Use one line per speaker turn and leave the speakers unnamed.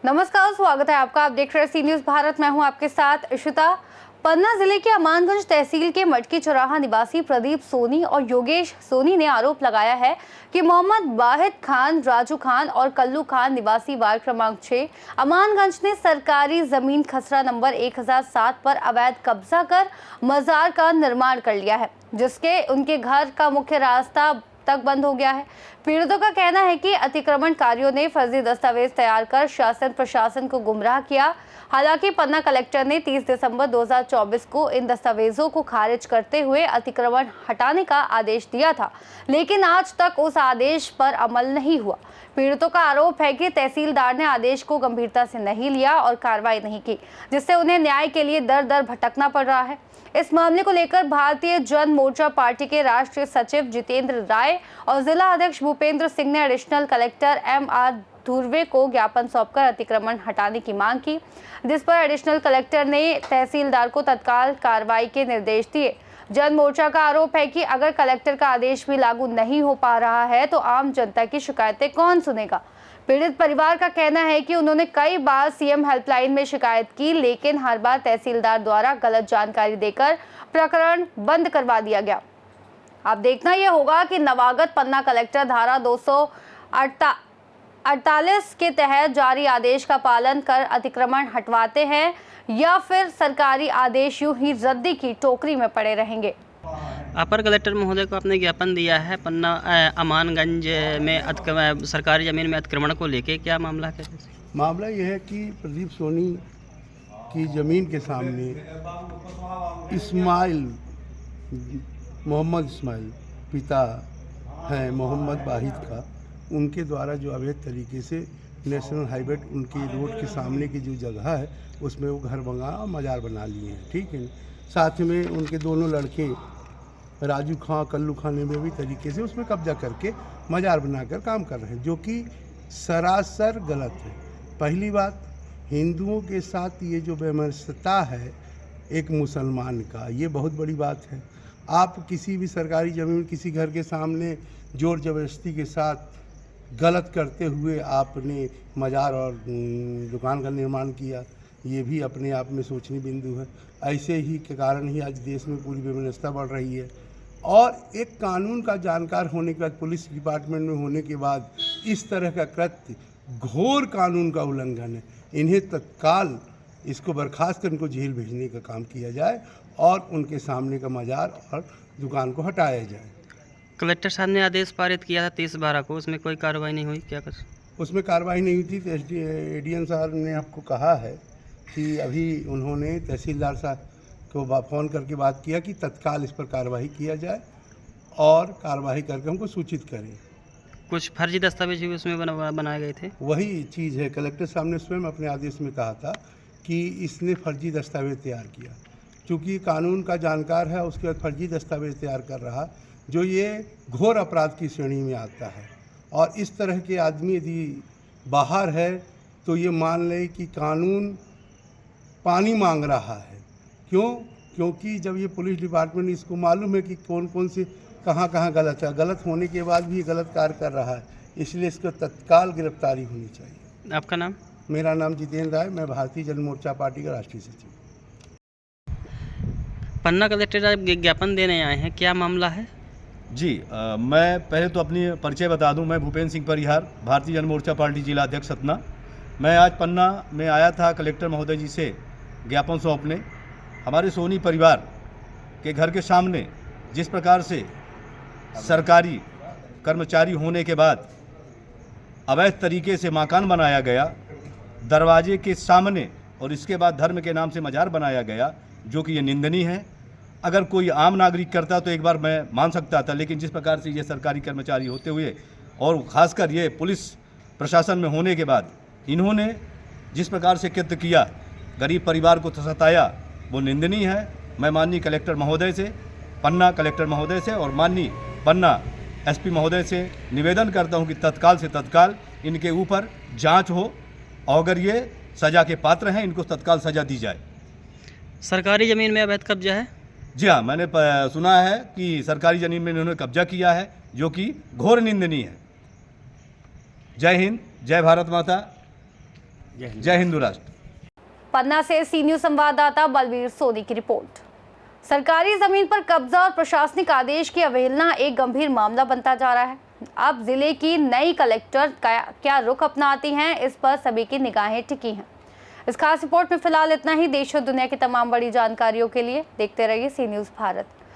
नमस्कार, स्वागत है आपका। आप देख रहे हैं सी न्यूज भारत। मैं हूं आपके साथ इशिता। पन्ना जिले के अमानगंज तहसील के मटकी चौराहा निवासी प्रदीप सोनी और योगेश सोनी ने आरोप लगाया है कि मोहम्मद वाहिद खान, राजू खान और कल्लू खान निवासी वार्ड क्रमांक 6 अमानगंज ने सरकारी जमीन खसरा नंबर 1007 पर अवैध कब्जा कर मजार का निर्माण कर लिया है, जिसके उनके घर का मुख्य रास्ता तक बंद हो गया है। पीड़ितों का कहना है कि अतिक्रमणकारियों ने फर्जी दस्तावेज तैयार कर शासन प्रशासन को गुमराह किया। हालांकि पन्ना कलेक्टर ने 30 दिसंबर 2024 को इन दस्तावेजों को खारिज करते हुए अतिक्रमण हटाने का आदेश दिया था, लेकिन आज तक उस आदेश पर अमल नहीं हुआ। पीड़ितों का आरोप है कि तहसीलदार ने आदेश को गंभीरता से नहीं लिया और कार्रवाई नहीं की, जिससे उन्हें न्याय के लिए दर दर भटकना पड़ रहा है। इस मामले को लेकर भारतीय जन मोर्चा पार्टी के राष्ट्रीय सचिव जितेंद्र राय और जिला अध्यक्ष भूपेंद्र सिंह ने एडिशनल कलेक्टर MR धुर्वे को ज्ञापन सौंपकर अतिक्रमण हटाने की मांग की, जिस पर एडिशनल कलेक्टर ने तहसीलदार को तत्काल कार्रवाई के निर्देश दिए। जन मोर्चा का आरोप है कि अगर कलेक्टर का आदेश भी लागू नहीं हो पा रहा है तो आम जनता की शिकायतें कौन सुनेगा। पीड़ित परिवार का कहना है कि उन्होंने कई बार सीएम हेल्पलाइन में शिकायत की, लेकिन हर बार तहसीलदार द्वारा गलत जानकारी देकर प्रकरण बंद करवा दिया गया। अब देखना यह होगा कि नवागत पन्ना कलेक्टर धारा 248 के तहत जारी आदेश का पालन कर अतिक्रमण हटवाते हैं या फिर सरकारी आदेश यूं ही रद्दी की टोकरी में पड़े रहेंगे।
अपर कलेक्टर महोदय को आपने ज्ञापन दिया है पन्ना अमानगंज में सरकारी ज़मीन में अतिक्रमण को लेके, क्या मामला है?
मामला यह है कि प्रदीप सोनी की ज़मीन के सामने मोहम्मद इस्माइल पिता हैं मोहम्मद वाहिद का, उनके द्वारा जो अवैध तरीके से नेशनल हाईवे उनकी रोड के सामने की जो जगह है उसमें वो घर और मजार बना लिए हैं, ठीक है। साथ में उनके दोनों लड़के राजू खां, कल्लू खान ने भी तरीके से उसमें कब्जा करके मजार बनाकर काम कर रहे हैं, जो कि सरासर गलत है। पहली बात, हिंदुओं के साथ ये जो बेमनस्ता है एक मुसलमान का, ये बहुत बड़ी बात है। आप किसी भी सरकारी ज़मीन किसी घर के सामने जोर ज़बरदस्ती के साथ गलत करते हुए आपने मजार और दुकान का निर्माण किया, ये भी अपने आप में सोचनीय बिंदु है। ऐसे ही के कारण ही आज देश में पूरी बेमनस्ता बढ़ रही है। और एक कानून का जानकार होने के बाद, पुलिस डिपार्टमेंट में होने के बाद इस तरह का कृत्य घोर कानून का उल्लंघन है। इन्हें तत्काल इसको बर्खास्त कर इनको जेल भेजने का काम किया जाए और उनके सामने का मजार और दुकान को हटाया जाए।
कलेक्टर साहब ने आदेश पारित किया था 30/12 को, उसमें कोई कार्रवाई नहीं हुई, क्या कर?
उसमें कार्रवाई नहीं हुई थी तो ADM साहब ने आपको कहा है कि अभी उन्होंने तहसीलदार साहब को फ़ोन करके बात किया कि तत्काल इस पर कार्रवाई किया जाए और कार्रवाई करके हमको सूचित करें।
कुछ फर्जी दस्तावेज भी उसमें बनाए गए थे।
वही चीज़ है, कलेक्टर साहब ने स्वयं अपने आदेश में कहा था कि इसने फर्जी दस्तावेज तैयार किया। चूँकि कानून का जानकार है, उसके बाद फर्जी दस्तावेज तैयार कर रहा, जो ये घोर अपराध की श्रेणी में आता है। और इस तरह के आदमी यदि बाहर है तो ये मान लें कि कानून पानी मांग रहा है। क्यों? क्योंकि जब ये पुलिस डिपार्टमेंट इसको मालूम है कि कौन कौन से कहाँ गलत है, गलत होने के बाद भी ये गलत कार्य कर रहा है, इसलिए इसको तत्काल गिरफ्तारी होनी चाहिए।
आपका नाम?
मेरा नाम जितेंद्र राय, मैं भारतीय जन मोर्चा पार्टी का राष्ट्रीय सचिव।
पन्ना कलेक्टर ज्ञापन देने आए हैं, क्या मामला है?
जी, मैं पहले तो अपनी परिचय बता दूं। मैं भूपेंद्र सिंह परिहार, भारतीय जन मोर्चा पार्टी जिला अध्यक्ष सतना। मैं आज पन्ना में आया था कलेक्टर महोदय जी से ज्ञापन सौंपने। हमारे सोनी परिवार के घर के सामने जिस प्रकार से सरकारी कर्मचारी होने के बाद अवैध तरीके से मकान बनाया गया, दरवाजे के सामने, और इसके बाद धर्म के नाम से मजार बनाया गया, जो कि ये निंदनीय है। अगर कोई आम नागरिक करता तो एक बार मैं मान सकता था, लेकिन जिस प्रकार से ये सरकारी कर्मचारी होते हुए और खासकर ये पुलिस प्रशासन में होने के बाद इन्होंने जिस प्रकार से कृत्य किया, गरीब परिवार को सताया, वो निंदनीय है। मैं माननीय कलेक्टर महोदय से, पन्ना कलेक्टर महोदय से और माननीय पन्ना SP महोदय से निवेदन करता हूं कि तत्काल से तत्काल इनके ऊपर जांच हो और अगर ये सज़ा के पात्र हैं, इनको तत्काल सज़ा दी जाए।
सरकारी ज़मीन में अवैध कब्जा है?
जी हाँ, मैंने सुना है कि सरकारी ज़मीन में इन्होंने कब्जा किया है, जो कि घोर निंदनीय है। जय हिंद, जय भारत माता, जय हिंदू राष्ट्र।
पन्ना से सी न्यूज संवाददाता बलवीर सोनी की रिपोर्ट। सरकारी जमीन पर कब्जा और प्रशासनिक आदेश की अवहेलना एक गंभीर मामला बनता जा रहा है। अब जिले की नई कलेक्टर क्या रुख अपनाती हैं, इस पर सभी की निगाहें टिकी हैं। इस खास रिपोर्ट में फिलहाल इतना ही। देश और दुनिया की तमाम बड़ी जानकारियों के लिए देखते रहिए सी न्यूज भारत।